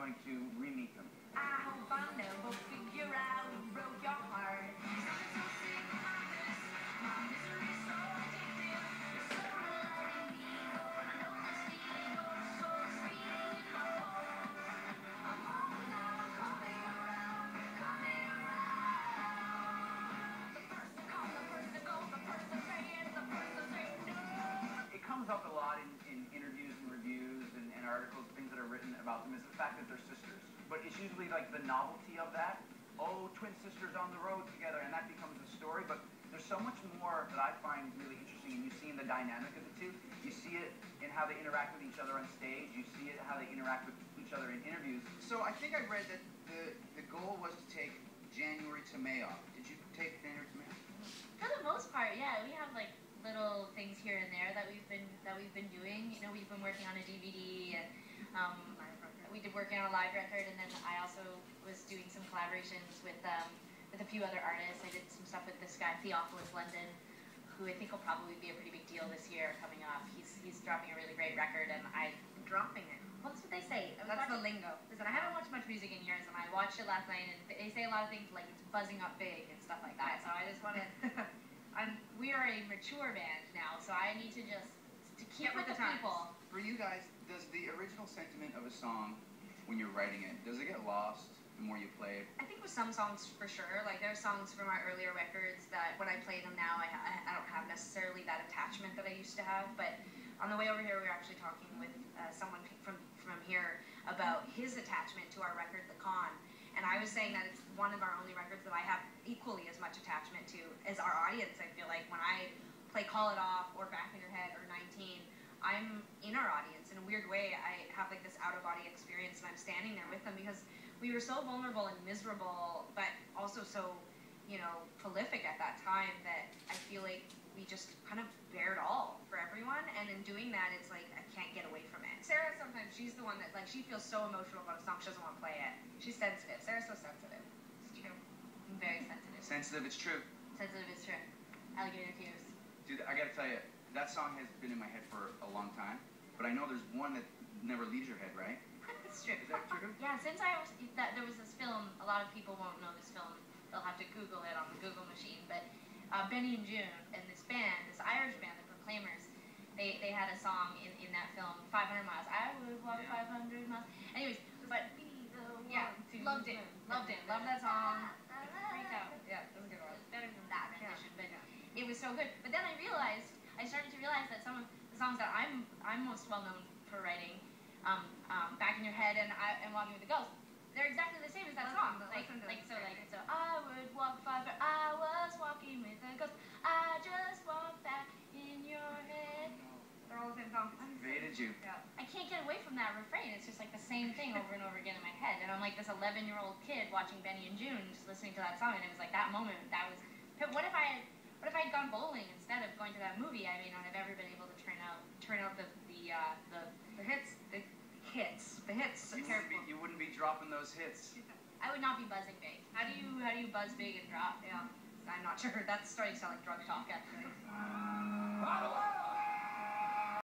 going to re-meet them. I hope I never figure out who broke your heart. It comes up a lot in interviews and reviews and articles, things that are written about them, is the fact that they're sisters. But it's usually like the novelty of that. Oh, twin sisters on the road together, and that becomes the story. But there's so much more that I find really interesting, and you see in the dynamic of the two. You see it in how they interact with each other on stage. You see it how they interact with each other in interviews. So I think I read that the goal was to take January to May off. Did you take January to May off? For the most part, yeah. We have like little things here and there that we've been doing. You know, we've been working on a DVD and we did working on a live record, and then I also was doing some collaborations with a few other artists. I did some stuff with this guy Theophilus London, who I think will probably be a pretty big deal this year coming up. He's dropping a really great record, and I'm dropping it. Well, that's what they say. That's the lingo. Listen, I haven't watched much music in years, and I watched it last night, and they say a lot of things like it's buzzing up big and stuff like that. So I just want to. We are a mature band now, so I need to just keep with the people. For you guys, does the original sentiment of a song, when you're writing it, does it get lost the more you play it? I think with some songs for sure. Like there are songs from our earlier records that when I play them now, I don't have necessarily that attachment that I used to have. But on the way over here, we were actually talking with someone from here about his attachment to our record, The Con. And I was saying that it's one of our only records that I have equally as much attachment to as our audience. I feel like when I play Call It Off or Back in Your Head or 19, I'm in our audience. In a weird way, I have like this out-of-body experience, and I'm standing there with them because we were so vulnerable and miserable, but also so, you know, prolific at that time that I feel like we just kind of bear it all for everyone. And in doing that, it's like I can't get away from it. Sara, sometimes she's the one that like she feels so emotional about a song she doesn't want to play it. She's sensitive. Sara's so sensitive. It's true. I'm very sensitive. Sensitive, it's true. Sensitive is true. Alligator tears. Dude, I gotta tell you, that song has been in my head for a long time, but I know there's one that never leaves your head, right? It's true. Is that true? Yeah, since there was this film, a lot of people won't know this film. They'll have to Google it on the Google machine. But Benny and June and this band, this Irish band, the Proclaimers, they had a song in that film, 500 Miles. I would walk 500 miles. Anyways, but yeah, loved it. Loved that song. Freaked out. Yeah, it was a good one. Better than that rendition, but it was so good. But then I started to realize that some of the songs that I'm most well known for writing, Back in Your Head and Walking with the Ghost, they're exactly the same as that song. So I would walk I was walking with a ghost. I just walked back in your head. They're all the same song. Invaded you. Yeah. I can't get away from that refrain. It's just like the same thing over and over again in my head. And I'm like this 11-year-old kid watching Benny and June, just listening to that song, and it was like that moment. That was. What if I had gone bowling instead of going to that movie? I may not have ever been able to turn out the hits. The hits. You wouldn't be dropping those hits. I would not be buzzing big. How do you buzz big and drop? Yeah, I'm not sure. That's starting to sound like drug talk actually.